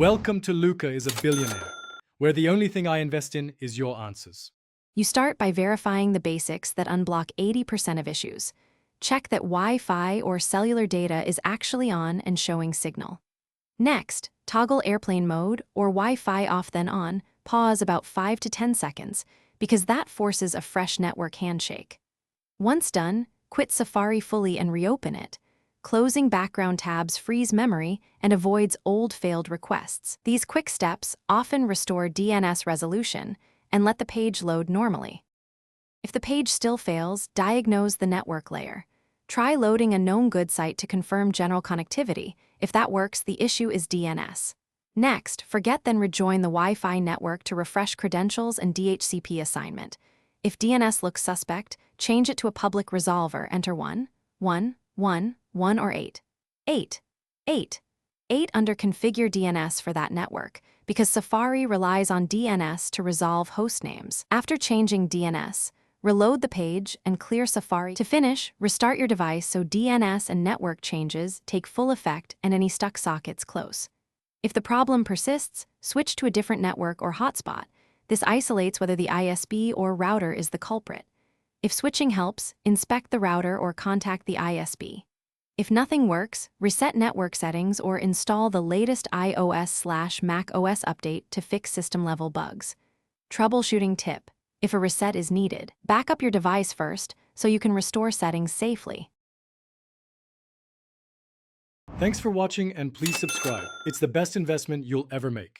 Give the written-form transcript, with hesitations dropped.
Welcome to Luca is a Billionaire, where the only thing I invest in is your answers. You start by verifying the basics that unblock 80% of issues. Check that Wi-Fi or cellular data is actually on and showing signal. Next, toggle airplane mode or Wi-Fi off then on, pause about 5 to 10 seconds, because that forces a fresh network handshake. Once done, quit Safari fully and reopen it. Closing background tabs frees memory and avoids old failed requests. These quick steps often restore DNS resolution and let the page load normally. If the page still fails, diagnose the network layer. Try loading a known good site to confirm general connectivity. If that works, the issue is DNS. Next, forget then rejoin the Wi-Fi network to refresh credentials and DHCP assignment. If DNS looks suspect, change it to a public resolver. Enter 1, 1, 1, 1 or 8. 8. 8. 8 under Configure DNS for that network, because Safari relies on DNS to resolve host names. After changing DNS, reload the page and clear Safari. To finish, restart your device so DNS and network changes take full effect and any stuck sockets close. If the problem persists, switch to a different network or hotspot. This isolates whether the ISP or router is the culprit. If switching helps, inspect the router or contact the ISP. If nothing works, reset network settings or install the latest iOS/macOS update to fix system-level bugs. Troubleshooting tip: if a reset is needed, back up your device first so you can restore settings safely. Thanks for watching and please subscribe. It's the best investment you'll ever make.